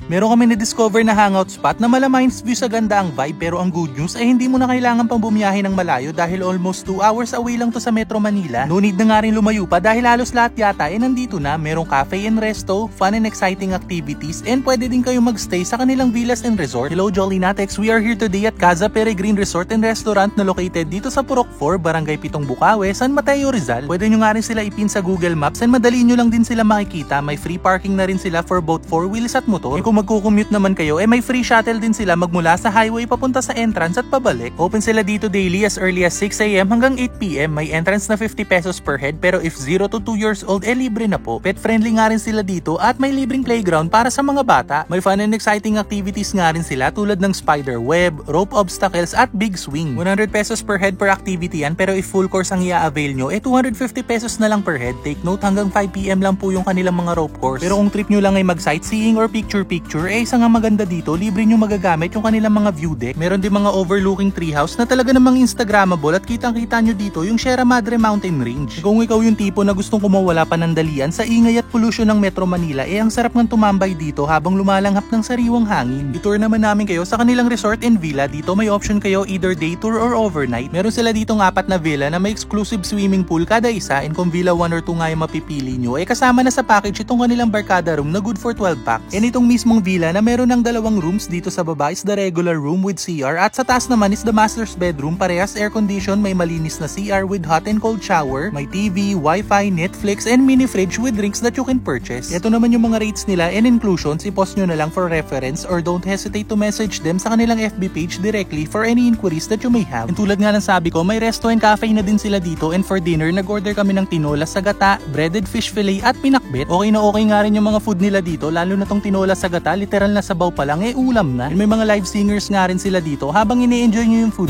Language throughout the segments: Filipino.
Meron kami na-discover na hangout spot na mala Minds view sa ganda ang vibe, pero ang good news ay hindi mo na kailangan pang bumiyahe ng malayo dahil almost 2 hours away lang to sa Metro Manila. No need na nga rin lumayo pa dahil halos lahat yata nandito na. Merong cafe and resto, fun and exciting activities, and pwede din kayo magstay sa kanilang villas and resort. Hello Jolly Natex, we are here today at Casa Peregrine Resort and Restaurant na located dito sa Purok 4, Barangay 7 Bukawe, San Mateo, Rizal. Pwede nyo nga rin sila ipin sa Google Maps and madali nyo lang din sila makikita. May free parking na rin sila for both 4 wheels at motor. E kung magkukommute naman kayo, may free shuttle din sila magmula sa highway papunta sa entrance at pabalik. Open sila dito daily as early as 6 AM hanggang 8 PM. May entrance na 50 pesos per head, pero if 0 to 2 years old, libre na po. Pet friendly nga rin sila dito at may libreng playground para sa mga bata. May fun and exciting activities nga rin sila tulad ng spider web, rope obstacles at big swing. 100 pesos per head per activity yan, pero if full course ang i-avail nyo, 250 pesos na lang per head. Take note, hanggang 5 PM lang po yung kanilang mga rope course. Pero kung trip nyo lang ay mag-sightseeing or picture-picture, isa nga maganda dito, libre nyo magagamit yung kanilang mga view deck. Meron din mga overlooking treehouse na talaga namang instagrammable at kitang-kita nyo dito yung Sierra Madre Mountain Range. Kung ikaw yung tipo na gustong kumawala panandalian sa ingay at pollution ng Metro Manila, ang sarap ng tumambay dito habang lumalanghap ng sariwang hangin. I-tour naman namin kayo sa kanilang resort and villa. Dito may option kayo either day tour or overnight. Meron sila ditong 4 na villa na may exclusive swimming pool kada isa, and kung villa 1 or 2 nga yung mapipili nyo, kasama na sa package itong kanilang barkada room na good for 12 packs. And itong mismong villa na meron ng 2 rooms, dito sa baba is the regular room with CR at sa taas naman is the master's bedroom. Parehas air condition, may malinis na CR with hot and cold shower, may TV, Wi-Fi, Netflix, and mini fridge with drinks that you can purchase. Ito naman yung mga rates nila and inclusions, i-post nyo na lang for reference or don't hesitate to message them sa kanilang FB page directly for any inquiries that you may have. And tulad nga ng sabi ko, may resto and cafe na din sila dito, and for dinner, nag-order kami ng tinola sa gata, breaded fish fillet at pinakbet. Okay na okay nga rin yung mga food nila dito, lalo na tong tinola sa gata, literal na sabaw pa lang, ulam na. And may mga live singers nga rin sila dito habang ine-enjoy nyo yung food.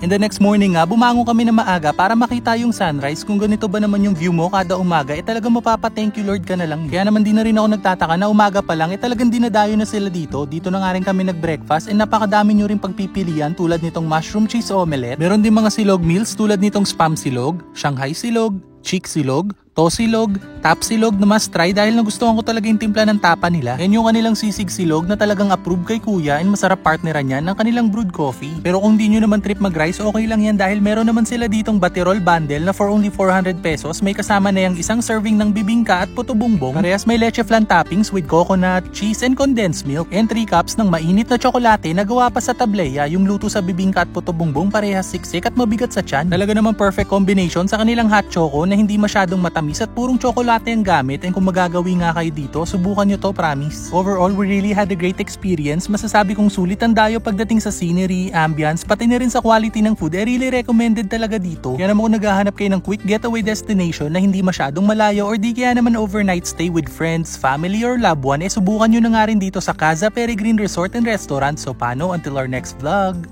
And the next morning nga, bumangon kami na maaga para makita yung sunrise. Kung ganito ba naman yung view mo kada umaga, talagang mapapa-thank you Lord ka na lang. Kaya naman di na rin ako nagtataka na umaga pa lang, talagang dinadayo na sila dito. Dito na nga rin kami nag-breakfast, and napakadami nyo rin pagpipilian tulad nitong mushroom cheese omelette. Meron din mga silog meals tulad nitong spam silog, Shanghai silog, chick silog, tosilog, tap silog na must try dahil nagustuhan ko talaga yung timpla ng tapa nila. Yan yung kanilang sisig silog na talagang approve kay kuya, and masarap partneran yan ng kanilang brewed coffee. Pero kung di nyo naman trip mag-rice, okay lang yan dahil meron naman sila ditong baterol bundle na for only 400 pesos. May kasama na yung isang serving ng bibingka at puto bumbong. Parehas may leche flan toppings with coconut, cheese, and condensed milk, and 3 cups ng mainit na tsokolate na gawa pa sa tableya. Yung luto sa bibingka at puto bumbong parehas siksik at mabigat sa tiyan. Talaga naman perfect combination sa kanilang hot choco na hindi masyadong matamis at purong tsokolate ang gamit. And kung magagawi nga kayo dito, subukan nyo to, promise. Overall, we really had a great experience. Masasabi kong sulit ang dayo pagdating sa scenery, ambience, pati na rin sa quality ng food. Really recommended talaga dito. Kaya naman kung naghahanap kayo ng quick getaway destination na hindi masyadong malayo or di kaya naman overnight stay with friends, family, or loved one, subukan nyo na nga rin dito sa Casa Peregrine Resort and Restaurant. So paano, until our next vlog.